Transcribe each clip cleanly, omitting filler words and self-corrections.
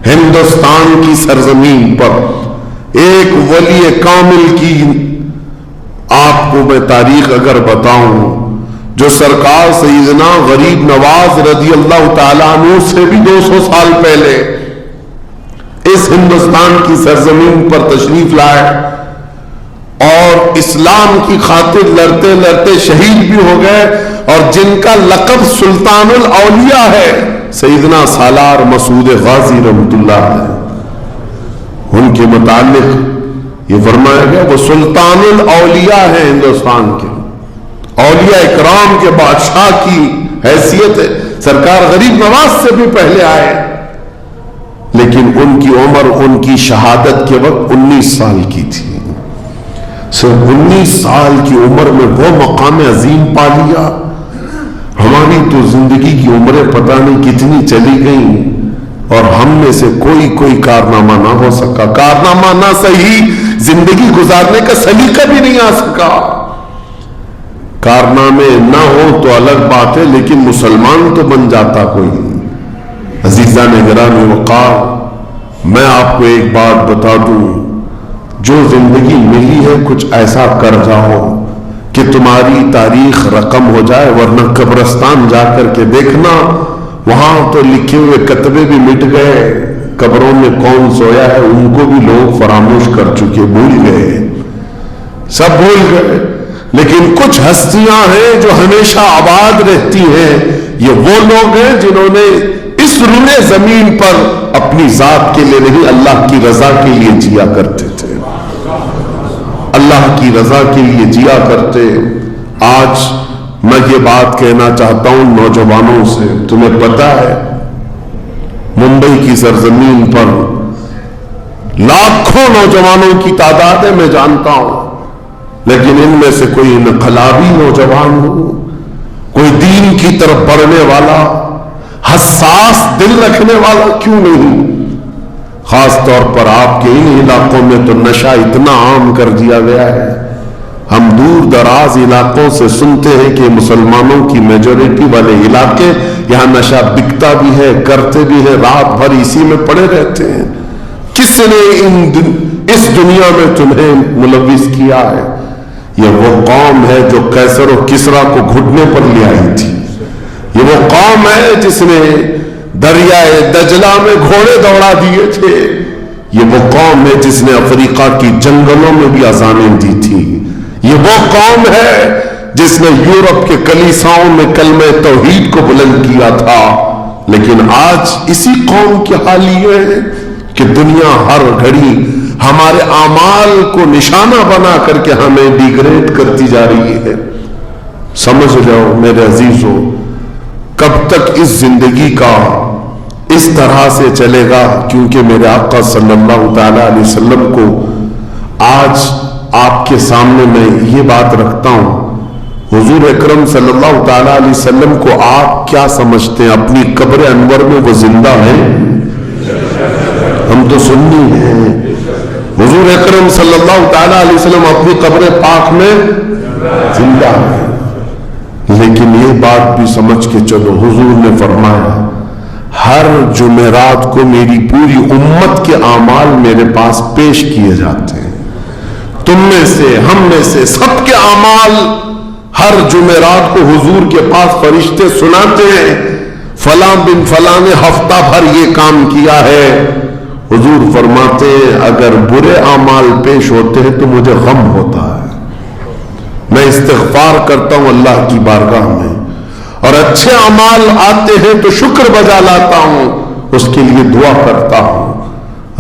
ہندوستان کی سرزمین پر ایک ولی کامل کی آپ کو میں تاریخ اگر بتاؤں، جو سرکار سیدنا غریب نواز رضی اللہ تعالیٰ عنہ سے بھی 200 سال پہلے اس ہندوستان کی سرزمین پر تشریف لائے اور اسلام کی خاطر لڑتے لڑتے شہید بھی ہو گئے، اور جن کا لقب سلطان الاولیاء ہے سیدنا سالار مسعود غازی رحمۃ اللہ علیہ، ان کے متعلق یہ فرمایا گیا وہ سلطان الاولیاء ہے ہندوستان کے، اولیاء اکرام کے بادشاہ کی حیثیت ہے۔ سرکار غریب نواز سے بھی پہلے آئے، لیکن ان کی عمر ان کی شہادت کے وقت 19 سال کی تھی۔ صرف 19 سال کی عمر میں وہ مقام عظیم پا لیا۔ ہماری تو زندگی کی عمریں پتہ نہیں کتنی چلی گئیں اور ہم میں سے کوئی کارنامہ نہ ہو سکا، کارنامہ نہ صحیح زندگی گزارنے کا سلیقہ بھی نہیں آ سکا۔ کارنامے نہ ہو تو الگ بات ہے، لیکن مسلمان تو بن جاتا کوئی نہیں۔ عزیزان گرامی وقار، میں آپ کو ایک بات بتا دوں، جو زندگی ملی ہے کچھ ایسا کر جاؤ کہ تمہاری تاریخ رقم ہو جائے، ورنہ قبرستان جا کر کے دیکھنا، وہاں تو لکھے ہوئے کتبے بھی مٹ گئے، قبروں میں کون سویا ہے ان کو بھی لوگ فراموش کر چکے، بھول گئے، سب بھول گئے۔ لیکن کچھ ہستیاں ہیں جو ہمیشہ آباد رہتی ہیں، یہ وہ لوگ ہیں جنہوں نے اس روئے زمین پر اپنی ذات کے لیے نہیں، اللہ کی رضا کے لیے جیا کرتے تھے، اللہ کی رضا کے لیے جیا کرتے۔ آج میں یہ بات کہنا چاہتا ہوں نوجوانوں سے، تمہیں پتا ہے ممبئی کی سرزمین پر لاکھوں نوجوانوں کی تعداد ہے، میں جانتا ہوں، لیکن ان میں سے کوئی انقلابی نوجوان ہو، کوئی دین کی طرف بڑھنے والا، حساس دل رکھنے والا کیوں نہیں؟ خاص طور پر آپ کے ان علاقوں میں تو نشہ اتنا عام کر دیا گیا ہے، ہم دور دراز علاقوں سے سنتے ہیں کہ مسلمانوں کی میجورٹی والے علاقے، یہاں نشہ بکتا بھی ہے، کرتے بھی ہے، رات بھر اسی میں پڑے رہتے ہیں۔ کس نے اس دنیا میں تمہیں ملوث کیا ہے؟ یہ وہ قوم ہے جو قیصر و کسریٰ کو گھٹنے پر لے آئی تھی، یہ وہ قوم ہے جس نے دریائے دجلہ میں گھوڑے دوڑا دیے تھے، یہ وہ قوم ہے جس نے افریقہ کی جنگلوں میں بھی اذانیں دی تھی، یہ وہ قوم ہے جس نے یورپ کے کلیساؤں میں کلمہ توحید کو بلند کیا تھا۔ لیکن آج اسی قوم کی حال یہ ہے کہ دنیا ہر گھڑی ہمارے اعمال کو نشانہ بنا کر کے ہمیں ڈیگریڈ کرتی جا رہی ہے۔ سمجھ جاؤ میرے عزیزو، کب تک اس زندگی کا اس طرح سے چلے گا؟ کیونکہ میرے آقا صلی اللہ تعالی علیہ وسلم کو آج آپ کے سامنے میں یہ بات رکھتا ہوں، حضور اکرم صلی اللہ تعالی علیہ وسلم کو آپ کیا سمجھتے ہیں؟ اپنی قبر انور میں وہ زندہ ہیں؟ ہم تو سنی ہیں۔ حضور اکرم صلی اللہ تعالی علیہ وسلم اپنی قبر پاک میں زندہ ہیں، لیکن یہ بات بھی سمجھ کے چلو، حضور نے فرمایا ہر جمعرات کو میری پوری امت کے اعمال میرے پاس پیش کیے جاتے ہیں، تم میں سے، ہم میں سے، سب کے اعمال ہر جمعرات کو حضور کے پاس فرشتے سناتے ہیں، فلاں بن فلاں نے ہفتہ بھر یہ کام کیا ہے۔ حضور فرماتے ہیں اگر برے اعمال پیش ہوتے ہیں تو مجھے غم ہوتا ہے، میں استغفار کرتا ہوں اللہ کی بارگاہ میں، اور اچھے اعمال آتے ہیں تو شکر بجا لاتا ہوں، اس کے لیے دعا کرتا ہوں۔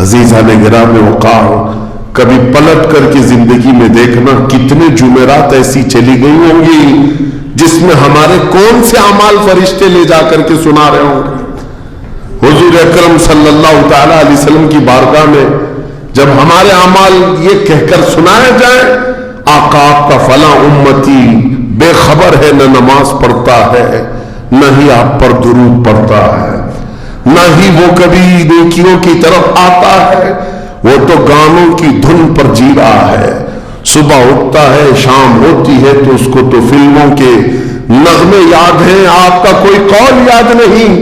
عزیزان گرامی وقار، کبھی پلٹ کر کے زندگی میں دیکھنا کتنے جمعرات ایسی چلی گئی ہوں گی جس میں ہمارے کون سے اعمال فرشتے لے جا کر کے سنا رہے ہوں گے۔ حضور اکرم صلی اللہ تعالی علیہ وسلم کی بارگاہ میں جب ہمارے اعمال یہ کہہ کر سنائے جائیں، آقا آپ کا فلاں امتی بے خبر ہے، نہ نماز پڑھتا ہے، نہ ہی آپ پر درود پڑھتا ہے، نہ ہی وہ کبھی نیکیوں کی طرف آتا ہے، وہ تو گانوں کی دھن پر جی رہا ہے، صبح اٹھتا ہے، شام ہوتی ہے تو اس کو تو فلموں کے نغمے یاد ہیں، آپ کا کوئی قول یاد نہیں۔